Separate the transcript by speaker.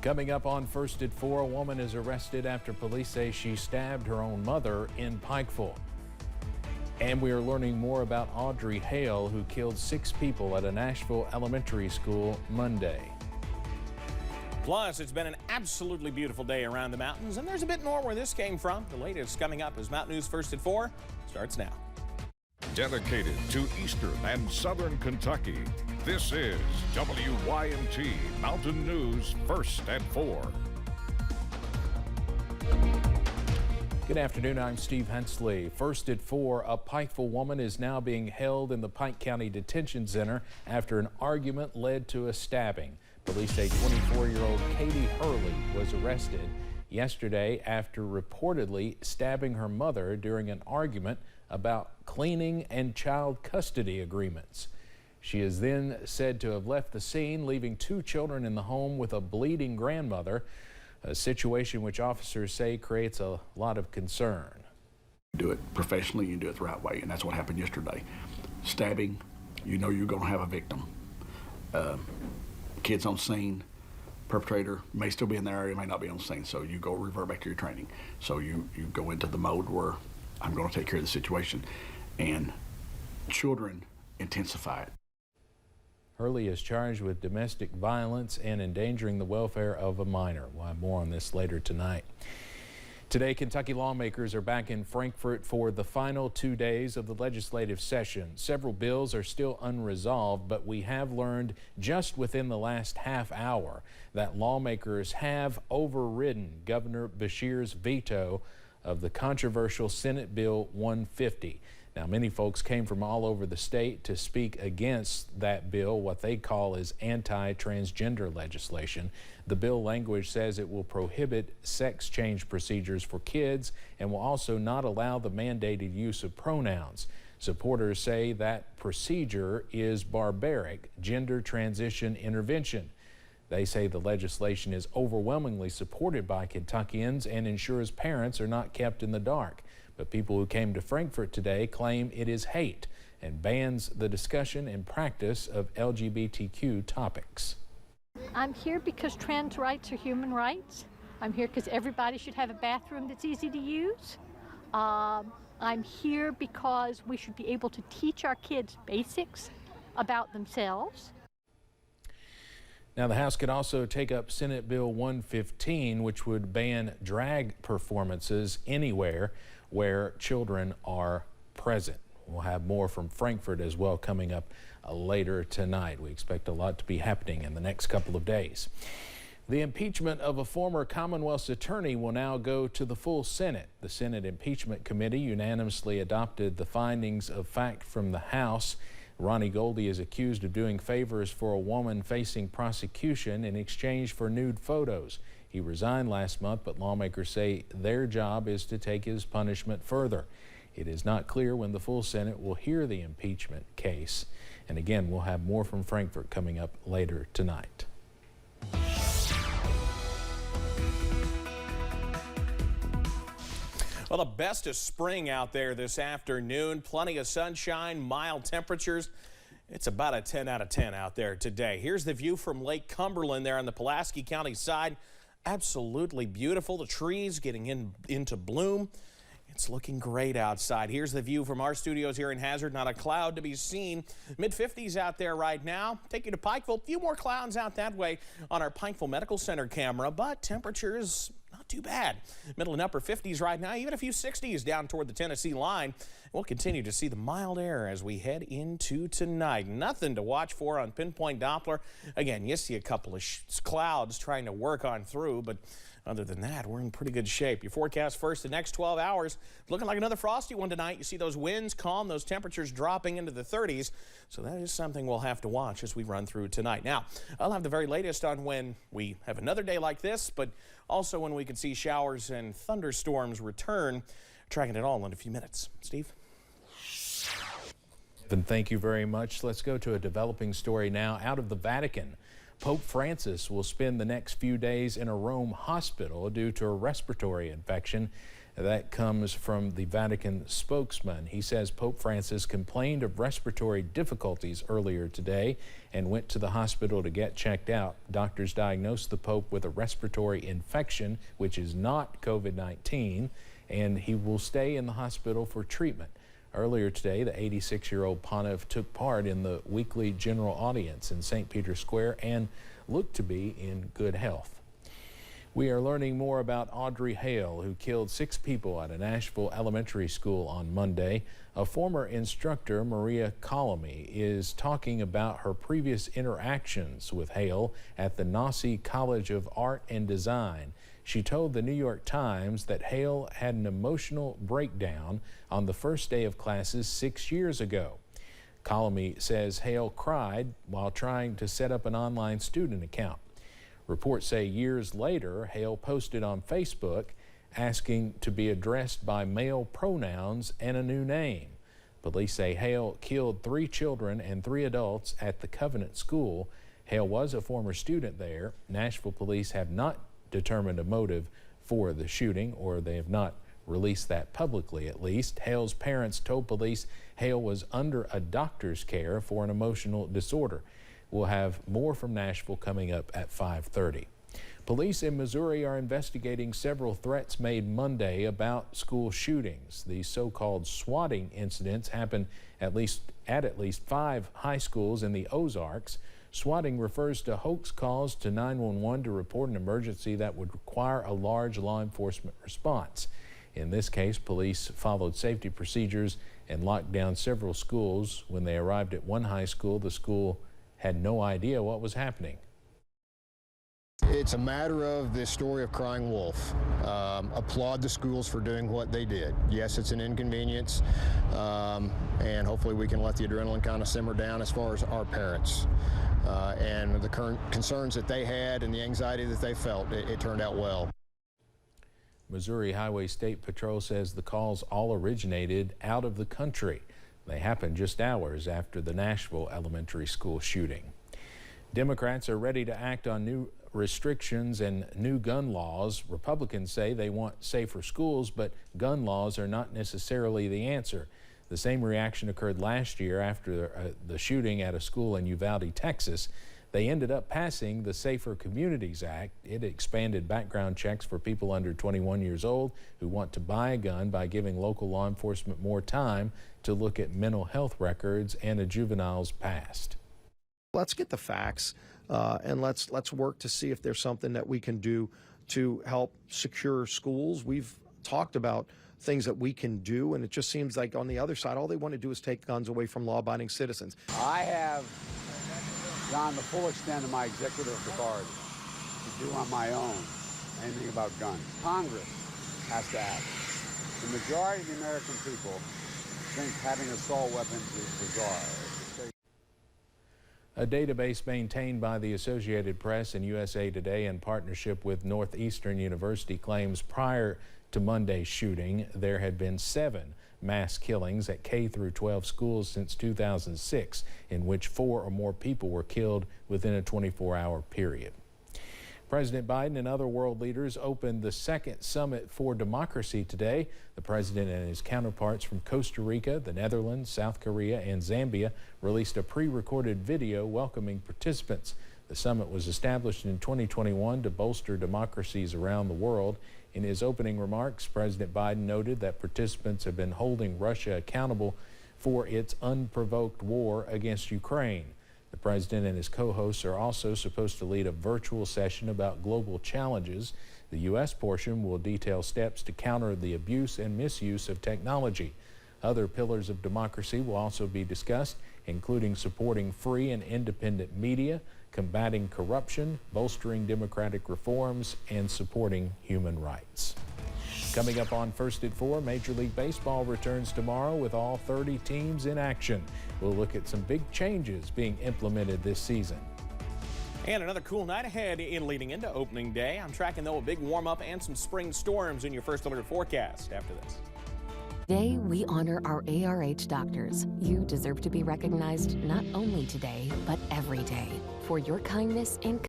Speaker 1: Coming up on First at 4, a woman is arrested after police say she stabbed her own mother in Pikeville. And we are learning more about Audrey Hale, who killed 6 people at a Nashville elementary school Monday.
Speaker 2: Plus, it's been an absolutely beautiful day around the mountains, and there's a bit more where this came from. The latest coming up as Mountain News First at 4 starts now.
Speaker 3: Dedicated to Eastern and Southern Kentucky, this is WYMT Mountain News First at 4.
Speaker 1: Good afternoon, I'm Steve Hensley. First at 4, a Pikeville woman is now being held in the Pike County Detention Center after an argument led to a stabbing. Police say 24-year-old Katie Hurley was arrested yesterday after reportedly stabbing her mother during an argument about cleaning and child custody agreements. She is then said to have left the scene, leaving 2 children in the home with a bleeding grandmother, a situation which officers say creates a lot of concern.
Speaker 4: Do it professionally, you do it the right way, and that's what happened yesterday. Stabbing, you know you're going to have a victim. Kids on scene, perpetrator may still be in the area, may not be on the scene, so you go revert back to your training. So you go into the mode where I'm going to take care of the situation, and children intensify it.
Speaker 1: Hurley is charged with domestic violence and endangering the welfare of a minor. We'll have more on this later tonight. Today, Kentucky lawmakers are back in Frankfort for the final 2 days of the legislative session. Several bills are still unresolved, but we have learned just within the last half hour that lawmakers have overridden Governor Beshear's veto of the controversial Senate Bill 150. Now, many folks came from all over the state to speak against that bill, what they call is anti-transgender legislation. The bill language says it will prohibit sex change procedures for kids and will also not allow the mandated use of pronouns. Supporters say that procedure is barbaric gender transition intervention. They say the legislation is overwhelmingly supported by Kentuckians and ensures parents are not kept in the dark. But people who came to Frankfort today claim it is hate and bans the discussion and practice of LGBTQ topics.
Speaker 5: I'm here because trans rights are human rights. I'm here because everybody should have a bathroom that's easy to use. I'm here because we should be able to teach our kids basics about themselves.
Speaker 1: Now, the House could also take up Senate Bill 115, which would ban drag performances anywhere where children are present. We'll have more from Frankfort as well coming up later tonight. We expect a lot to be happening in the next couple of days. The impeachment of a former Commonwealth's attorney will now go to the full Senate. The Senate Impeachment Committee unanimously adopted the findings of fact from the House. Ronnie Goldie is accused of doing favors for a woman facing prosecution in exchange for nude photos. He resigned last month, but lawmakers say their job is to take his punishment further. It is not clear when the full Senate will hear the impeachment case. And again, we'll have more from Frankfort coming up later tonight.
Speaker 2: Well, the best of spring out there this afternoon. Plenty of sunshine, mild temperatures. It's about a 10 out of 10 out there today. Here's the view from Lake Cumberland there on the Pulaski County side. Absolutely beautiful. The trees getting into bloom. It's looking great outside. Here's the view from our studios here in Hazard. Not a cloud to be seen. Mid-50s out there right now. Take you to Pikeville. A few more clouds out that way on our Pikeville Medical Center camera, but temperatures not too bad. Middle and upper 50s right now, even a few 60s down toward the Tennessee line. We'll continue to see the mild air as we head into tonight. Nothing to watch for on Pinpoint Doppler. Again, you see a couple of clouds trying to work on through, but other than that, we're in pretty good shape. Your forecast first, the next 12 hours, looking like another frosty one tonight. You see those winds calm, those temperatures dropping into the 30s. So that is something we'll have to watch as we run through tonight. Now, I'll have the very latest on when we have another day like this, but also when we can see showers and thunderstorms return. Tracking it all in a few minutes. Steve?
Speaker 1: And thank you very much. Let's go to a developing story now out of the Vatican. Pope Francis will spend the next few days in a Rome hospital due to a respiratory infection. That comes from the Vatican spokesman. He says Pope Francis complained of respiratory difficulties earlier today and went to the hospital to get checked out. Doctors diagnosed the Pope with a respiratory infection, which is not COVID-19, and he will stay in the hospital for treatment. Earlier today, the 86-year-old pontiff took part in the weekly general audience in St. Peter's Square and looked to be in good health. We are learning more about Audrey Hale, who killed 6 people at a Nashville elementary school on Monday. A former instructor, Maria Colamy, is talking about her previous interactions with Hale at the Nassau College of Art and Design. She told the New York Times that Hale had an emotional breakdown on the first day of classes 6 years ago. Colamy says Hale cried while trying to set up an online student account. Reports say years later, Hale posted on Facebook asking to be addressed by male pronouns and a new name. Police say Hale killed 3 children and 3 adults at the Covenant School. Hale was a former student there. Nashville police have not determined a motive for the shooting, or they have not released that publicly at least. Hale's parents told police Hale was under a doctor's care for an emotional disorder. We'll have more from Nashville coming up at 5:30. Police in Missouri are investigating several threats made Monday about school shootings. These so-called swatting incidents happened at least 5 high schools in the Ozarks. Swatting refers to hoax calls to 911 to report an emergency that would require a large law enforcement response. In this case, police followed safety procedures and locked down several schools. When they arrived at one high school, the school had no idea what was happening.
Speaker 6: It's a matter of the story of crying wolf. Applaud the schools for doing what they did. Yes, it's an inconvenience, and hopefully we can let the adrenaline kind of simmer down as far as our parents. And the current concerns that they had and the anxiety that they felt, it turned out well.
Speaker 1: Missouri Highway State Patrol says the calls all originated out of the country. They happened just hours after the Nashville elementary school shooting. Democrats are ready to act on new restrictions and new gun laws. Republicans say they want safer schools, but gun laws are not necessarily the answer. The same reaction occurred last year after the shooting at a school in Uvalde, Texas. They ended up passing the Safer Communities Act. It expanded background checks for people under 21 years old who want to buy a gun by giving local law enforcement more time to look at mental health records and a juvenile's past.
Speaker 7: Let's get the facts and let's work to see if there's something that we can do to help secure schools. We've talked about things that we can do, and it just seems like on the other side, all they want to do is take guns away from law-abiding citizens.
Speaker 8: I have gone the full extent of my executive authority to do on my own anything about guns. Congress has to act. The majority of the American people think having assault weapons is bizarre.
Speaker 1: A database maintained by the Associated Press and USA Today in partnership with Northeastern University claims prior to Monday's shooting, there had been 7 mass killings at K-12 schools since 2006, in which 4 or more people were killed within a 24-hour period. President Biden and other world leaders opened the second Summit for Democracy today. The president and his counterparts from Costa Rica, the Netherlands, South Korea, and Zambia released a pre-recorded video welcoming participants. The summit was established in 2021 to bolster democracies around the world. In his opening remarks, President Biden noted that participants have been holding Russia accountable for its unprovoked war against Ukraine. The president and his co-hosts are also supposed to lead a virtual session about global challenges. The U.S. portion will detail steps to counter the abuse and misuse of technology. Other pillars of democracy will also be discussed, including supporting free and independent media, combating corruption, bolstering democratic reforms, and supporting human rights. Coming up on First at 4, Major League Baseball returns tomorrow with all 30 teams in action. We'll look at some big changes being implemented this season.
Speaker 2: And another cool night ahead in leading into opening day. I'm tracking, though, a big warm-up and some spring storms in your First Alert forecast after this.
Speaker 9: Today, we honor our ARH doctors. You deserve to be recognized not only today, but every day for your kindness and